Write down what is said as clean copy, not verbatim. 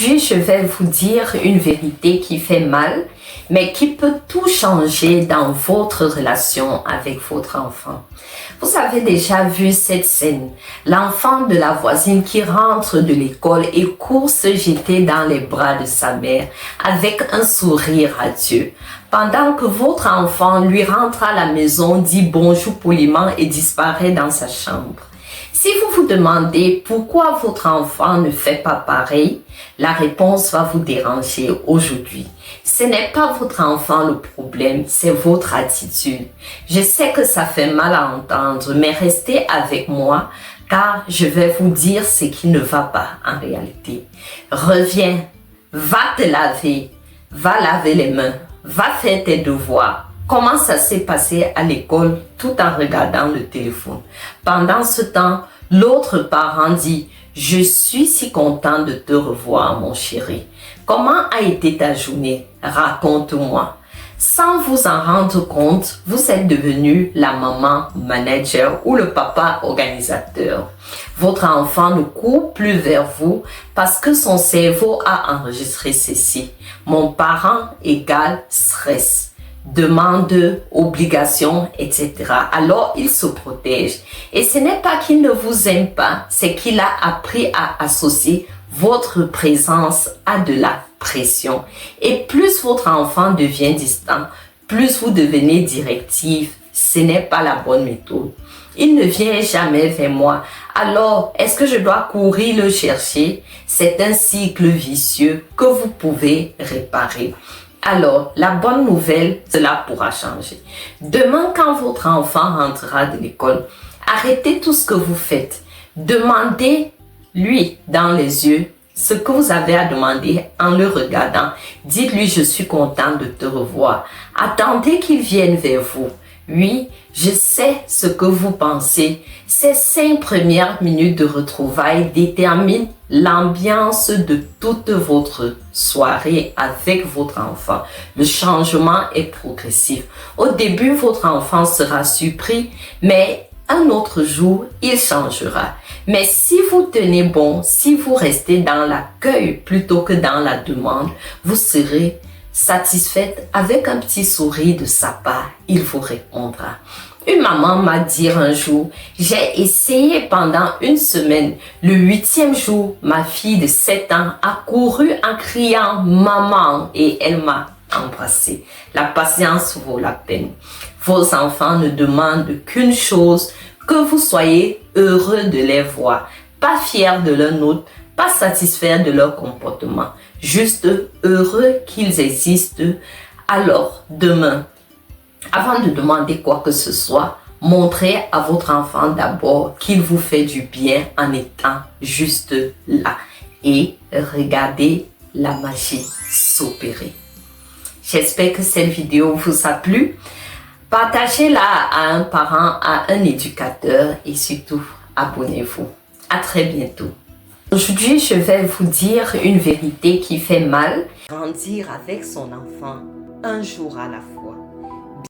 Aujourd'hui, je vais vous dire une vérité qui fait mal, mais qui peut tout changer dans votre relation avec votre enfant. Vous avez déjà vu cette scène, l'enfant de la voisine qui rentre de l'école et court se jeter dans les bras de sa mère avec un sourire radieux. Pendant que votre enfant lui rentre à la maison, dit bonjour poliment et disparaît dans sa chambre. Si vous vous demandez pourquoi votre enfant ne fait pas pareil, la réponse va vous déranger aujourd'hui. Ce n'est pas votre enfant le problème, c'est votre attitude. Je sais que ça fait mal à entendre, mais restez avec moi car je vais vous dire ce qui ne va pas en réalité. Reviens, va te laver, va laver les mains, va faire tes devoirs. Comment ça s'est passé à l'école tout en regardant le téléphone? Pendant ce temps, l'autre parent dit « Je suis si content de te revoir, mon chéri. Comment a été ta journée? Raconte-moi. » Sans vous en rendre compte, vous êtes devenu la maman manager ou le papa organisateur. Votre enfant ne court plus vers vous parce que son cerveau a enregistré ceci. Mon parent égale stress. Demande, obligation, etc. Alors, il se protège. Et ce n'est pas qu'il ne vous aime pas, c'est qu'il a appris à associer votre présence à de la pression. Et plus votre enfant devient distant, plus vous devenez directive. Ce n'est pas la bonne méthode. Il ne vient jamais vers moi. Alors, est-ce que je dois courir le chercher? C'est un cycle vicieux que vous pouvez réparer. Alors, la bonne nouvelle, cela pourra changer. Demain, quand votre enfant rentrera de l'école, arrêtez tout ce que vous faites. Demandez-lui dans les yeux ce que vous avez à demander en le regardant. Dites-lui, je suis content de te revoir. Attendez qu'il vienne vers vous. Oui, je sais ce que vous pensez. Ces 5 premières minutes de retrouvailles déterminent l'ambiance de toute votre soirée avec votre enfant. Le changement est progressif. Au début, votre enfant sera surpris, mais un autre jour, il changera. Mais si vous tenez bon, si vous restez dans l'accueil plutôt que dans la demande, vous serez satisfaite avec un petit sourire de sa part. Il vous répondra. Une maman m'a dit un jour, j'ai essayé pendant une semaine. Le 8e jour, ma fille de 7 ans a couru en criant maman et elle m'a embrassée. La patience vaut la peine. Vos enfants ne demandent qu'une chose, que vous soyez heureux de les voir, pas fiers de leur note, pas satisfaits de leur comportement, juste heureux qu'ils existent. Alors, demain, avant de demander quoi que ce soit, montrez à votre enfant d'abord qu'il vous fait du bien en étant juste là et regardez la magie s'opérer. J'espère que cette vidéo vous a plu. Partagez-la à un parent, à un éducateur et surtout, abonnez-vous. À très bientôt. Aujourd'hui, je vais vous dire une vérité qui fait mal. Grandir avec son enfant un jour à la fois.